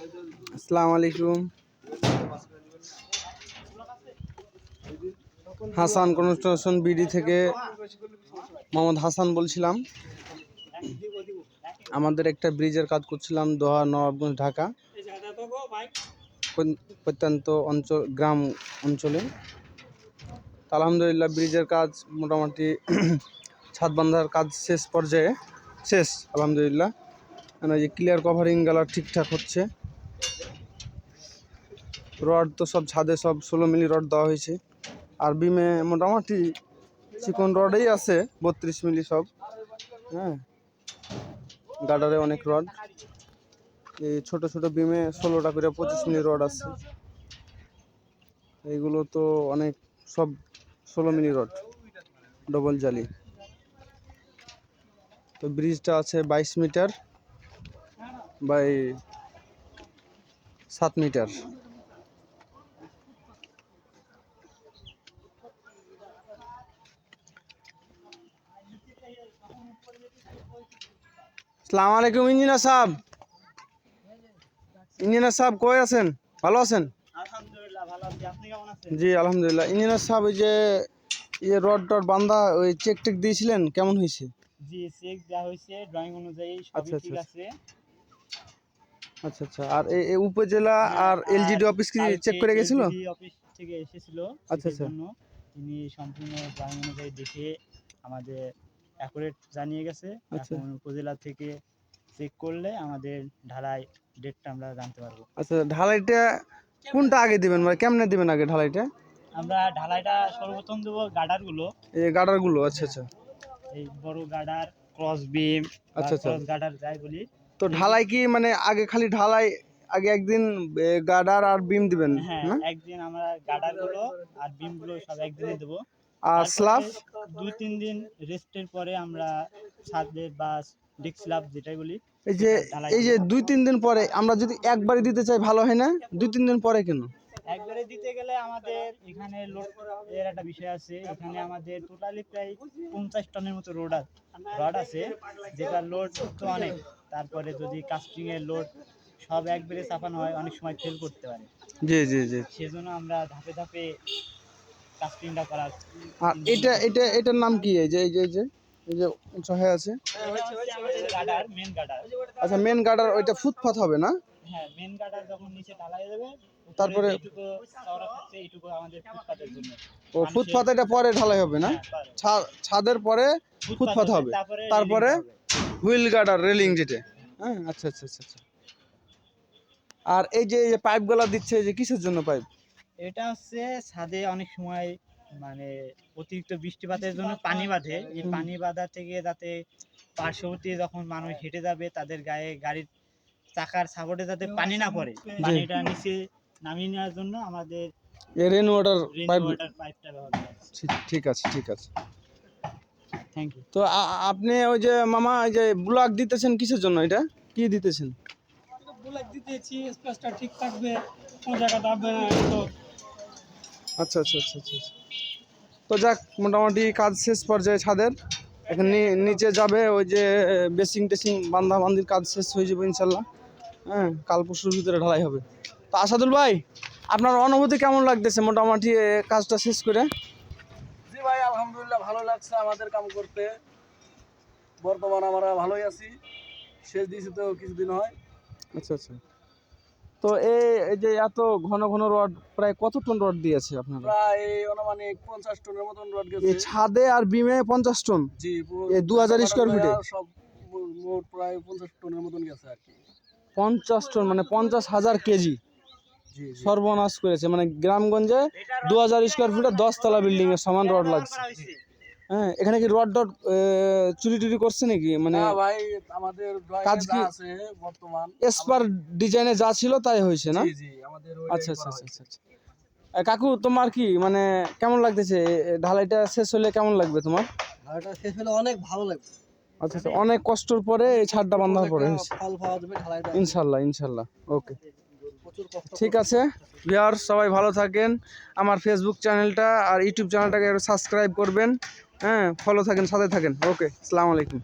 আসসালামু আলাইকুম। Hasan construction BD থেকে মোহাম্মদ হাসান বলছিলাম। আমাদের একটা ব্রিজের কাজ করছিলাম দোহা নবাবগঞ্জ ঢাকা প্রত্যন্ত অঞ্চল গ্রাম অঞ্চলে। আলহামদুলিল্লাহ ব্রিজের কাজ মোটামুটি ছাদ বাঁধার কাজ শেষ পর্যায়ে আলহামদুলিল্লাহ। মানে যে ক্লিয়ার কভারিং গেলা ঠিকঠাক হচ্ছে। রড তো সব ছাদে সব 16 মিলি রড দেওয়া হয়েছে, আর বিমে মোটামুটি চিকন রডই আছে 32 মিলি সব। হ্যাঁ, গার্ডারে অনেক রড, এই ছোট ছোট বিমে 16টা করে 25 মিলি রড আছে। এইগুলো তো অনেক, সব 16 মিলি রড ডবল জালি। তো ব্রিজটা আছে 22 মিটার বাই 7 মিটার। আসসালামু আলাইকুম ইঞ্জিনিয়ার সাহেব। ইঞ্জিনিয়ার সাহেব কই আছেন? ভালো আছেন? আলহামদুলিল্লাহ ভালো আছি, আপনি কেমন আছেন? জি আলহামদুলিল্লাহ। ইঞ্জিনিয়ার সাহেব, ওই যে রড টড বান্ধা ওই চেক টেক দিয়েছিলেন, কেমন হয়েছে? জি চেক দেওয়া হয়েছে, ড্রয়িং অনুযায়ী সবই ঠিক আছে। আচ্ছা আচ্ছা। আর এই উপজেলা আর এলজিডি অফিস কি চেক করে গেছিল? এলজিডি অফিস থেকে এসেছিল আচ্ছা আচ্ছা। জন্য তিনি সম্পূর্ণ ড্রয়িং অনুযায়ী দেখে আমাদের অ্যাকুরেট জানিয়ে গেছে। এখন উপজেলা থেকে চেক করলে আমাদের ঢালাই ডেটটা আমরা জানতে পারবো। আচ্ছা, ঢালাইটা কোনটা আগে দিবেন, মানে কেমনে দিবেন আগে ঢালাইটা? আমরা ঢালাইটা সর্বপ্রথম দেবো গার্ডারগুলো। এই গার্ডারগুলো? আচ্ছা আচ্ছা। এই বড় গার্ডার, ক্রস বিম, আচ্ছা আচ্ছা। ক্রস গার্ডার যাই বলি। তো ঢালাই কি মানে আগে খালি ঢালাই, আগে একদিন গার্ডার আর বিম দিবেন? হ্যাঁ, একদিন আমরা গার্ডারগুলো আর বিমগুলো সব একদিনে দেবো। আর স্ল্যাব 2-3 দিন রেস্টের পরে আমরা ছাদের বা ডিক স্ল্যাব যেটাই বলি। এই যে 2-3 দিন পরে আমরা যদি একবারে দিতে চাই ভালো হয় না? 2-3 দিন পরে কেন? একবারে দিতে গেলে আমাদের এখানে লোড এর একটা বিষয় আছে। এখানে আমাদের টোটালি প্রায় 50 টনের মতো রড আছে, যেটা লোড তো অনেক। তারপরে যদি কাস্টিং এর লোড সব একবারে চাপানো হয়, অনেক সময় ফেল করতে পারে। জি জি জি। সেজন্য আমরা ধাপে ধাপে কাস্টিংটা করার। আর এটার নাম কি? এই যে উঁচু হয়ে আছে। গার্ডার, মেন গার্ডার। আচ্ছা, মেন গার্ডার ওইটা ফুটপাত হবে না? হ্যাঁ, মেন গার্ডার যখন নিচে ঢালাই যাবে, তারপরে এইটুকু চওড়া থাকছে, এইটুকু আমাদের ফুটপাতের জন্য। ও ফুটপাত এটা পরে ঢালাই হবে না? ছাদের পরে ফুটপাত হবে, তারপরে হুইল গার্ডার রেলিং যেটা। হ্যাঁ, আচ্ছা আচ্ছা আচ্ছা আচ্ছা। আর এই যে পাইপগুলো দিচ্ছে, এই যে কিসের জন্য পাইপ? এটা হচ্ছে ছাদে অনেক সময় মানে অতিরিক্ত বৃষ্টিপাতের জন্য পানি বাঁধে। এই পানি বাঁধা থেকে যাতে পার্শ্ববর্তী যখন মানুষ হেঁটে যাবে তাদের গায়ে গাড়ির চাকার সাপোর্টে যাতে পানি না পড়ে, পানিটা নিচে নামিয়ে নেওয়ার জন্য আমাদের রেন ওয়াটার পাইপটা ব্যবহার করা হচ্ছে। ঠিক আছে ঠিক আছে, থ্যাংক ইউ। তো আপনি ওই যে মামা, ওই যে ব্লক দিতেছেন কিসের জন্য? এটা কি দিতেছেন? ব্লক দিতেছি, স্পেসটা ঠিক থাকবে, কোনো জায়গা দাববে না। তো আচ্ছা আচ্ছা আচ্ছা আচ্ছা। তো যাক, মোটামুটি কাজ শেষ পর্যায়ে ছাদের। এখন নিচে যাবে, ওই যে বেসিং টেসিং বান্ধির কাজ শেষ হয়ে যাবে ইনশাল্লাহ। হ্যাঁ, কাল পরশুর ভিতরে ঢালাই হবে। তো আসাদুল ভাই, আপনার অনুভূতি কেমন লাগতেছে মোটামুটি কাজটা শেষ করে? জি ভাই, আলহামদুলিল্লাহ ভালো লাগছে আমাদের কাম করতে। বর্তমান আমরা ভালোই আছি, শেষ দিয়েছি তো কিছুদিন হয়। আচ্ছা আচ্ছা। তো এই যে এত ঘন ঘন রড, প্রায় কত টন রড দিয়েছে আপনারা? প্রায় অনুমানিক 50 টনের মতন রড গেছে। এই ছাদে আর বিমে 50 টন? জি, এই 2000 স্কয়ার ফিটে সব মোট প্রায় 50 টনের মতন গেছে আর কি। 50 টন মানে 50,000 কেজি। জি, সর্বনাশ করেছে। মানে গ্রামগঞ্জে 2000 স্কয়ার ফিটে 10 তলা বিল্ডিং এর সমান রড লাগছে। হ্যাঁ, এখানে কি রড চুরি টুরি করছে নাকি? মানে ভাই, আমাদের কাজ কি আছে বর্তমান এসপার ডিজাইনে যা ছিল তাই হয়েছে না? জি জি, আমাদের আচ্ছা আচ্ছা আচ্ছা আচ্ছা। কাকু, তোমার কি মানে কেমন লাগতেছে ঢালাইটা শেষ হলে? কেমন লাগবে তোমার? ঢালাইটা শেষ হলে অনেক ভালো লাগবে। আচ্ছা আচ্ছা, অনেক কষ্টের পরে এই ছাদটা বাঁধার পরে হয়েছে ফল পাওয়া যাবে ঢালাইটা ইনশাল্লাহ ইনশাল্লাহ। ওকে, প্রচুর কষ্ট। ঠিক আছে ভিউয়ার্স, সবাই ভালো থাকেন। আমার ফেসবুক চ্যানেলটা আর ইউটিউব চ্যানেলটাকে সাবস্ক্রাইব করবেন। হ্যাঁ, ফলো থাকেন, সাথে থাকেন। ওকে, আসসালামু আলাইকুম।